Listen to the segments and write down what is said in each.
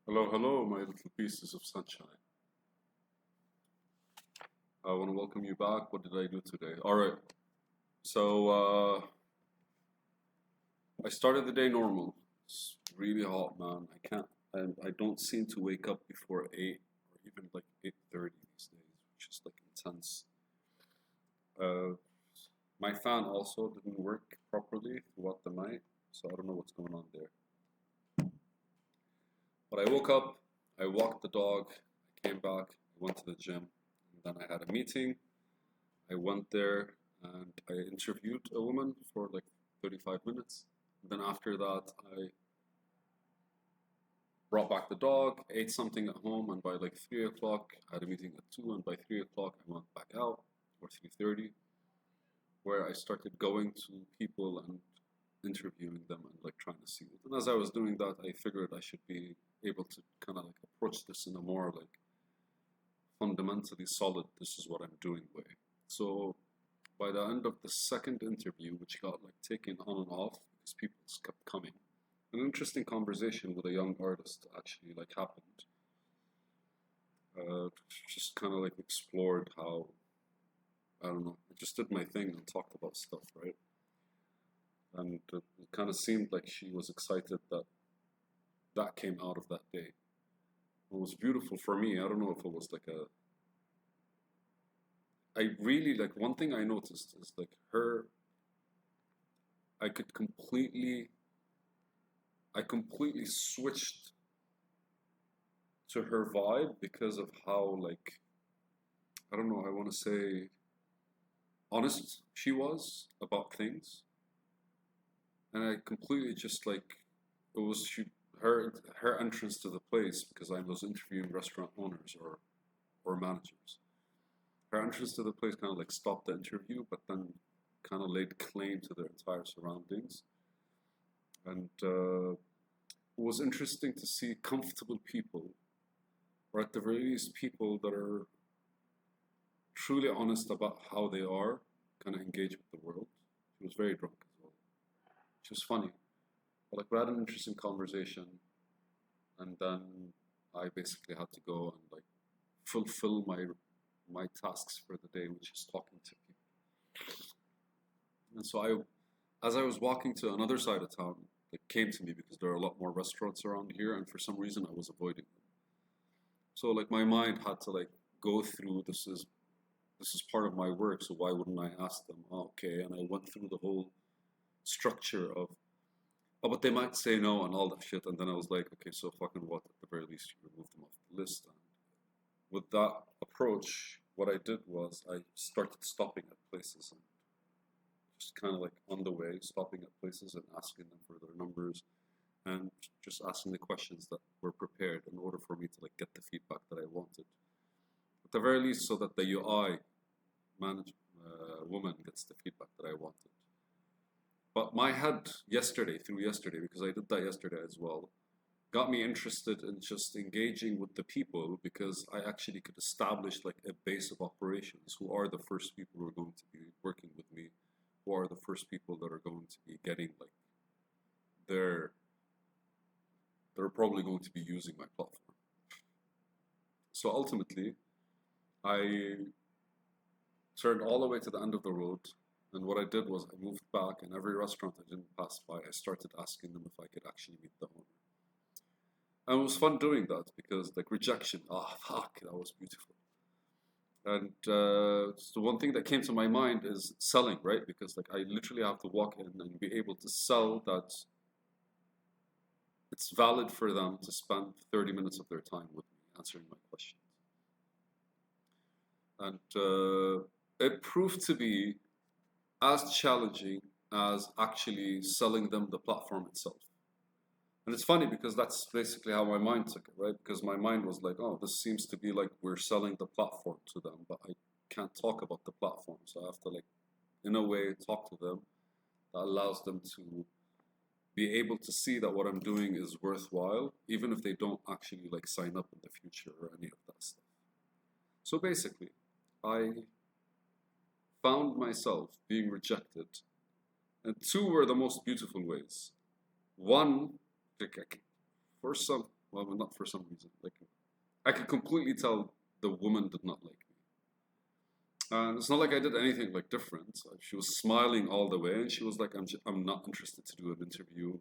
Hello, hello, my little pieces of sunshine. I want to welcome you back. What did I do today? All right. So I started the day normal. It's really hot, man. I can't. I don't seem to wake up before 8 or even like 8:30 these days, which is like intense. Uh, my fan also didn't work properly throughout the night, so I don't know what's going on there. But I woke up. I walked the dog. I came back. I went to the gym. And then I had a meeting. I went there and I interviewed a woman for like 35 minutes. And then after that, I brought back the dog, ate something at home, and by like 3 o'clock, I had a meeting at 2, and by 3 o'clock, I went back out, or 3:30, where I started going to people and interviewing them and like trying to see it. And as I was doing that, I figured I should be able to kind of like approach this in a more like fundamentally solid, this is what I'm doing way. So by the end of the second interview, which got like taken on and off because people kept coming, an interesting conversation with a young artist actually like happened. Just kind of like explored how, I don't know, I just did my thing and talked about stuff, right? And it kind of seemed like she was excited that that came out of that day. It was beautiful for me. I don't know if it was like a. I really like one thing I noticed is like her. I could completely. I completely switched to her vibe because of how like I don't know. I want to say honest she was about things, and I completely just like it was her entrance to the place because I was interviewing restaurant owners or managers. Her entrance to the place kind of like stopped the interview, but then kind of laid claim to the entire surroundings. And it was interesting to see comfortable people, or at the very least, people that are truly honest about how they are, kind of engage with the world. She was very drunk as well. She was funny. But like we had an interesting conversation, and then I basically had to go and like fulfill my tasks for the day, which is talking to people. And so as I was walking to another side of town, it came to me because there are a lot more restaurants around here, and for some reason I was avoiding them. So like my mind had to like go through this is part of my work, so why wouldn't I ask them? Oh, okay, and I went through the whole structure of oh, but they might say no and all that shit, and then I was like, okay, so fucking what? At the very least, you remove them off the list. And with that approach, what I did was I started stopping at places and just kind of like on the way, stopping at places and asking them for their numbers and just asking the questions that were prepared in order for me to like get the feedback that I wanted. At the very least, so that the UI manage woman gets the feedback that I wanted. But my head through yesterday, because I did that yesterday as well, got me interested in just engaging with the people because I actually could establish like a base of operations. Who are the first people who are going to be working with me? Who are the first people that are going to be getting like their they're probably going to be using my platform. So ultimately, I turned all the way to the end of the road. And what I did was I moved back, and every restaurant I didn't pass by, I started asking them if I could actually meet the owner. And it was fun doing that because, like, rejection, fuck, that was beautiful. And so one thing that came to my mind is selling, right? Because, like, I literally have to walk in and be able to sell that it's valid for them to spend 30 minutes of their time with me answering my questions. And it proved to be as challenging as actually selling them the platform itself. And it's funny because that's basically how my mind took it, right? Because my mind was like, oh, this seems to be like we're selling the platform to them, but I can't talk about the platform. So I have to, like, in a way, talk to them that allows them to be able to see that what I'm doing is worthwhile, even if they don't actually like sign up in the future or any of that stuff. So basically, I found myself being rejected, and two were the most beautiful ways. One, for some well, not for some reason. Like, I could completely tell the woman did not like me. And it's not like I did anything like different. She was smiling all the way, and she was like, I'm not interested to do an interview.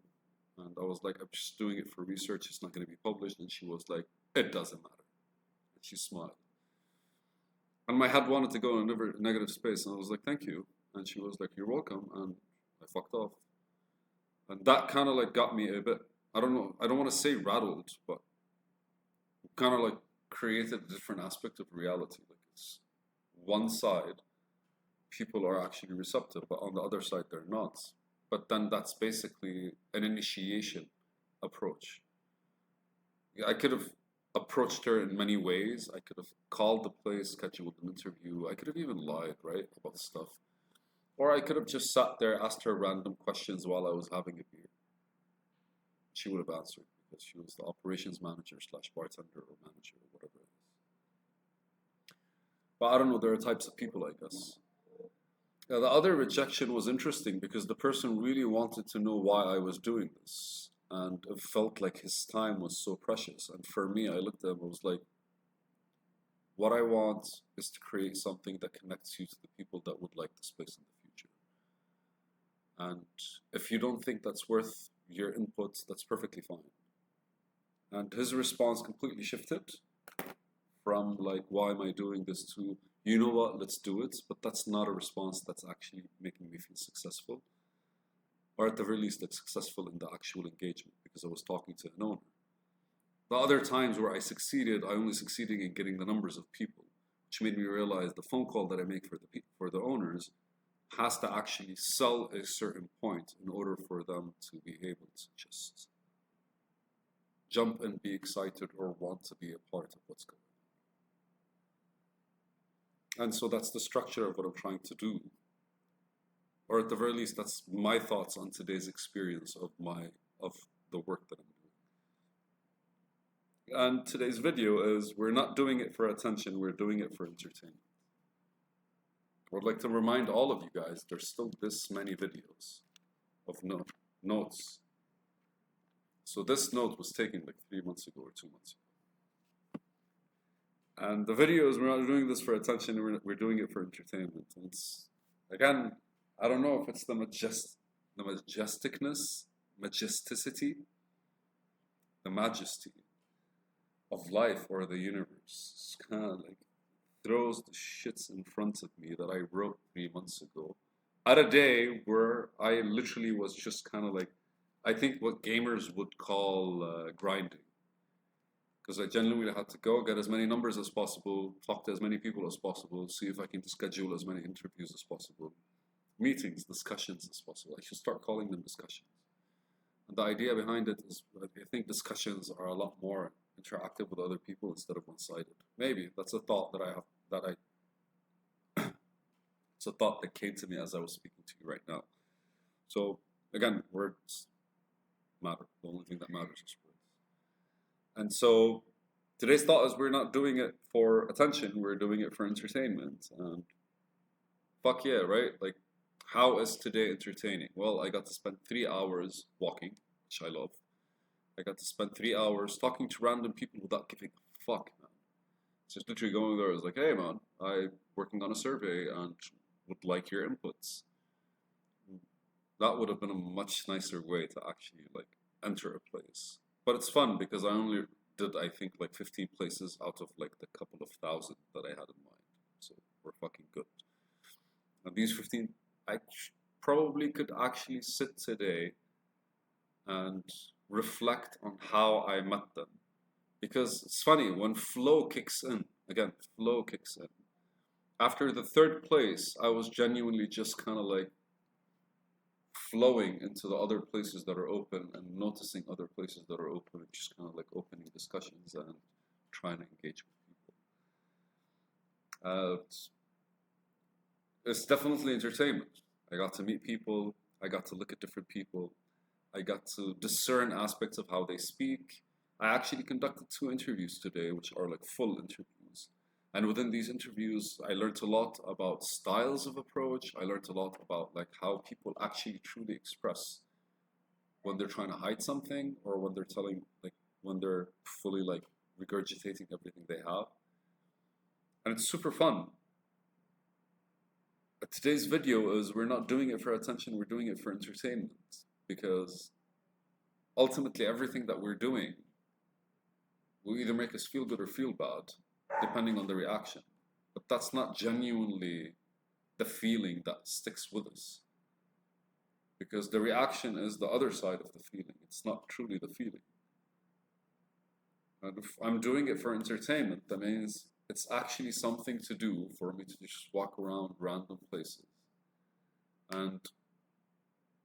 And I was like, I'm just doing it for research. It's not going to be published. And she was like, it doesn't matter. And she smiled. And my head wanted to go in a negative space. And I was like, thank you. And she was like, you're welcome. And I fucked off. And that kind of like got me a bit, I don't know, I don't want to say rattled, but kind of like created a different aspect of reality. Like, it's one side, people are actually receptive, but on the other side, they're not. But then that's basically an initiation approach. I could have approached her in many ways. I could have called the place, scheduled an interview. I could have even lied, right, about stuff. Or I could have just sat there, asked her random questions while I was having a beer. She would have answered because she was the operations manager / bartender or manager or whatever it is. But I don't know, there are types of people, I guess. Yeah, the other rejection was interesting because the person really wanted to know why I was doing this. And it felt like his time was so precious. And for me, I looked at him and was like, what I want is to create something that connects you to the people that would like this place in the future. And if you don't think that's worth your input, that's perfectly fine. And his response completely shifted from like, why am I doing this, to, you know what, let's do it. But that's not a response that's actually making me feel successful. Or at the very least, like successful in the actual engagement, because I was talking to an owner. The other times where I succeeded, I only succeeded in getting the numbers of people, which made me realize the phone call that I make for the owners has to actually sell a certain point in order for them to be able to just jump and be excited or want to be a part of what's going on. And so that's the structure of what I'm trying to do. Or at the very least, that's my thoughts on today's experience of the work that I'm doing. And today's video is, we're not doing it for attention, we're doing it for entertainment. I would like to remind all of you guys, there's still this many videos of notes. So this note was taken like 3 months ago or 2 months ago. And the videos, we're not doing this for attention, we're doing it for entertainment. And it's, again, I don't know if it's the majesticness, majesticity, the majesty of life or the universe. It's kind of like throws the shits in front of me that I wrote 3 months ago at a day where I literally was just kind of like, I think what gamers would call grinding. Because I genuinely had to go get as many numbers as possible, talk to as many people as possible, see if I can schedule as many interviews as possible. Meetings, discussions as possible. I should start calling them discussions. And the idea behind it is, I think discussions are a lot more interactive with other people instead of one-sided. Maybe that's a thought that it's a thought that came to me as I was speaking to you right now. So again, words matter. The only thing that matters is words. And so today's thought is, we're not doing it for attention, we're doing it for entertainment. And fuck yeah, right? Like, how is today entertaining? Well, I got to spend 3 hours walking, which I love. I got to spend 3 hours talking to random people without giving a fuck, man. It's just literally going there. I was like, hey, man, I'm working on a survey and would like your inputs. That would have been a much nicer way to actually like enter a place. But it's fun because I only did, I think, like 15 places out of like the couple of thousand that I had in mind. So we're fucking good. And these 15, I probably could actually sit today and reflect on how I met them. Because it's funny, when flow kicks in, again, flow kicks in. After the third place, I was genuinely just kind of like flowing into the other places that are open and noticing other places that are open and just kind of like opening discussions and trying to engage with people. It's definitely entertainment. I got to meet people, I got to look at different people, I got to discern aspects of how they speak. I actually conducted 2 interviews today, which are like full interviews. And within these interviews, I learned a lot about styles of approach. I learned a lot about like how people actually truly express when they're trying to hide something, or when they're telling, like when they're fully like regurgitating everything they have. And it's super fun. Today's video is we're not doing it for attention, we're doing it for entertainment. Because ultimately everything that we're doing will either make us feel good or feel bad, depending on the reaction. But that's not genuinely the feeling that sticks with us. Because the reaction is the other side of the feeling. It's not truly the feeling. And if I'm doing it for entertainment, that means it's actually something to do for me to just walk around random places and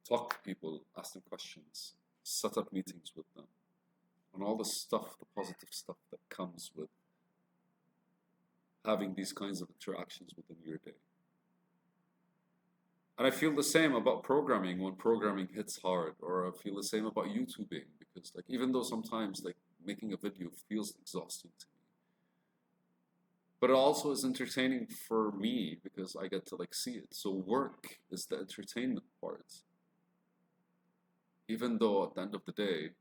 talk to people, ask them questions, set up meetings with them, and all the stuff, the positive stuff that comes with having these kinds of interactions within your day. And I feel the same about programming when programming hits hard, or I feel the same about YouTubing, because like even though sometimes like making a video feels exhausting to me, but it also is entertaining for me because I get to like see it. So work is the entertainment part. Even though at the end of the day,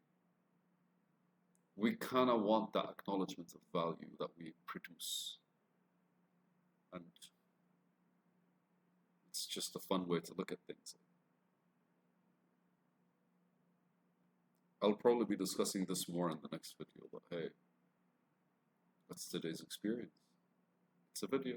we kind of want that acknowledgement of value that we produce. And it's just a fun way to look at things. I'll probably be discussing this more in the next video, but hey, that's today's experience. It's a video.